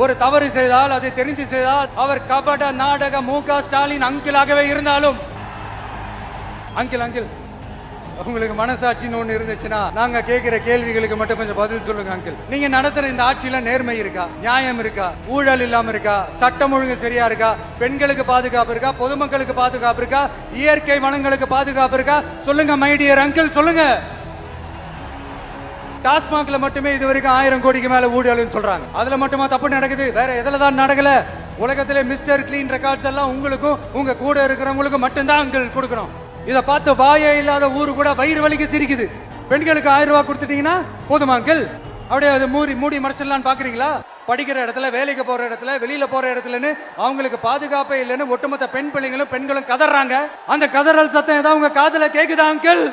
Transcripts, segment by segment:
ஒரு தவறு செய்தால் அதை தெரிந்து செய்தால் அவர் கபட நாடக மு.க. ஸ்டாலின் அங்கிளாகவே இருந்தாலும் அங்கிள் உங்களுக்கு மனசாட்சின்னு ஒண்ணு இருந்துச்சுன்னா நாங்க கேட்கிற கேள்விகளுக்கு மட்டும் கொஞ்சம் பதில் சொல்லுங்க அங்கிள். நீங்க நடத்துற இந்த ஆட்சியில நேர்மை இருக்கா, நியாயம் இருக்கா, ஊழல் இல்லாம இருக்கா, சட்டம் ஒழுங்கு சரியா இருக்கா, பெண்களுக்கு பாதுகாப்பு இருக்கா, பொதுமக்களுக்கு பாதுகாப்பு இருக்கா, இயற்கை வளங்களுக்கு பாதுகாப்பு இருக்கா? சொல்லுங்க மை டியர் அங்கிள், சொல்லுங்க. டாஸ்மாக்ல மட்டுமே இது வரைக்கும் 1000 கோடிக்கு மேல ஊழல்னு சொல்றாங்க. அதுல மட்டுமா தப்பு நடக்குது? வேற எதுல தான் நடக்கல? உலகத்திலே மிஸ்டர் கிளீன் ரெக்கார்ட்ஸ் எல்லாம் உங்களுக்கும் உங்க கூட இருக்கிறவங்களுக்கும் மட்டும்தான் அங்கிள் கொடுக்கணும். இதை பார்த்து வாயே இல்லாத ஊரு கூட வயிறு வலிக்கு சிரிக்குது. பெண்களுக்கு 1000 ரூபாய் கொடுத்துட்டீங்கன்னா போதுமா அங்கிள்? அப்படியே அது மூடி மறைச்சிடலான்னு பாக்குறீங்களா? படிக்கிற இடத்துல, வேலைக்கு போற இடத்துல, வெளியில போற இடத்துலன்னு அவங்களுக்கு பாதுகாப்பே இல்லைன்னு ஒட்டுமொத்த பெண் பிள்ளைங்களும் பெண்களும் கதறாங்க. அந்த கதறல் சத்தம் ஏதாவது உங்க காதுல கேக்குதா அங்கிள்?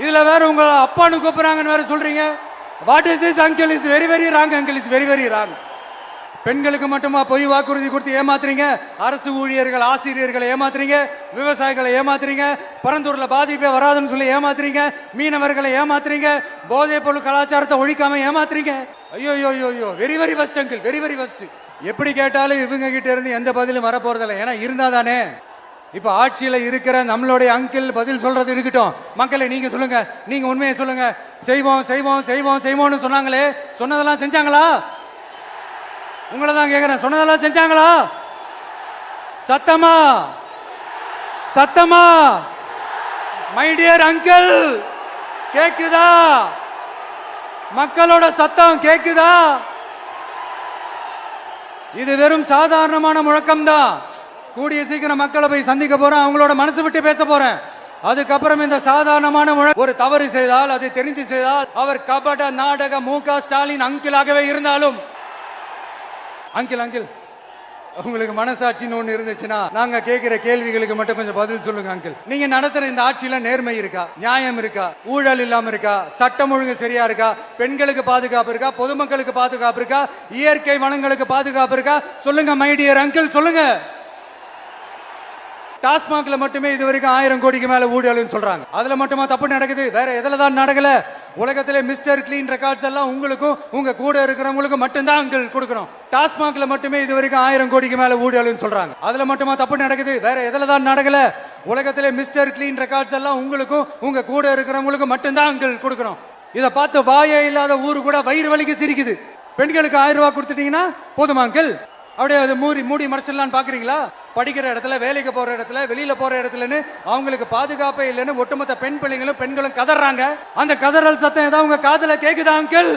இதுல வேற உங்க அப்பான்னு கூப்பிடுறாங்கன்னு வேற சொல்றீங்க. What is this uncle? Is very very wrong uncle, is very very wrong. பெண்களுக்கு மட்டுமா பொய் வாக்குறுதி கொடுத்து ஏமாத்துறீங்க? அரசு ஊழியர்கள், ஆசிரியர்களை ஏமாத்துறீங்க, விவசாயிகளை ஏமாத்துறீங்க, பரந்தூர்ல பாதிப்பே வராதுன்னு சொல்லி ஏமாத்துறீங்க, மீனவர்களை ஏமாத்துறீங்க, போதைப் பொருள் கலாச்சாரத்தை ஒழிக்காம ஏமாத்துறீங்க. ஐயோ, very very first uncle, very very first. எப்படி கேட்டாலும் இவங்க கிட்ட இருந்து எந்த பதிலும் வர போறதில்லை. ஏன்னா இருந்தாதானே இப்ப ஆட்சியில இருக்கிற நம்மளுடைய அங்கிள் பதில் சொல்றது இருக்கட்டும். மக்களை நீங்க சொல்லுங்க, நீங்க உண்மையை சொல்லுங்க. செய்வோம்னு சொன்னாங்களே, சொன்னதெல்லாம் செஞ்சாங்களா? உங்களை தான் கேக்குறேன், சொன்னதெல்லாம் செஞ்சாங்களா? சத்தமா மை டியர் அங்கிள், கேக்குதா? மக்களோட சத்தம் கேக்குதா? இது வெறும் சாதாரணமான முழக்கம் தான். கூடிய சீக்கிரம் மக்களை போய் சந்திக்க போறேன், அவங்களோட மனசு விட்டு பேச போறேன். அதுக்கப்புறம் இந்த சாதாரணமான ஒரு தவறு செய்தால் அதை தெரிந்து செய்தால் அவர் கபட நாடக மு.க. ஸ்டாலின் அங்கிளாகவே இருந்தாலும் அங்கிள் உங்களுக்கு மனசாட்சின்னு ஒண்ணு இருந்துச்சுன்னா நாங்க கேட்கிற கேள்விகளுக்கு மட்டும் கொஞ்சம் பதில் சொல்லுங்க அங்கிள். நீங்க நடத்துற இந்த ஆட்சியில நேர்மை இருக்கா, நியாயம் இருக்கா, ஊழல் இல்லாம இருக்கா, சட்டம் ஒழுங்கு சரியா இருக்கா, பெண்களுக்கு பாதுகாப்பு இருக்கா, பொதுமக்களுக்கு பாதுகாப்பு இருக்கா, இயற்கை வளங்களுக்கு பாதுகாப்பு இருக்கா? சொல்லுங்க மை டியர் அங்கிள், சொல்லுங்க. டாஸ்மாக்ல மட்டுமே இது வரைக்கும் 1000 கோடிக்கு மேல ஊழல்னு சொல்றாங்க. அதுல மட்டுமா தப்பு நடக்குது? வேற எதுல தான் நடக்கல? உலகத்திலே மிஸ்டர் கிளீன் ரெக்கார்ட்ஸ் எல்லாம் உங்களுக்கும் உங்க கூட இருக்கிறவங்களுக்கும் மட்டும்தான் அங்கிள் கொடுக்கணும். டாஸ்மாக்ல மட்டுமே இது வரைக்கும் 1000 கோடிக்கு மேல ஊழல்னு சொல்றாங்க. அதுல மட்டுமா தப்பு நடக்குது? வேற எதுல தான் நடக்கல? உலகத்திலே மிஸ்டர் கிளீன் ரெக்கார்ட்ஸ் எல்லாம் உங்களுக்கும் உங்க கூட இருக்கிறவங்களுக்கும் மட்டும்தான் அங்கிள் கொடுக்கணும். இதை பார்த்து வாயே இல்லாத ஊரு கூட வயிறு வலிக்கு சிரிக்குது. பெண்களுக்கு 1000 ரூபாய் கொடுத்துட்டீங்கன்னா போதுமா அங்கிள்? அப்படியே அது மூடி மறைச்சிடலான்னு பாக்குறீங்களா? படிக்கிற இடத்துல, வேலைக்கு போற இடத்துல, வெளியில போற இடத்துலன்னு அவங்களுக்கு பாதுகாப்பே இல்லைன்னு ஒட்டுமொத்த பெண் பிள்ளைங்களும் பெண்களும் கதறாங்க. அந்த கதறல் சத்தம் ஏதாவது உங்க காதுல கேக்குதா அங்கிள்?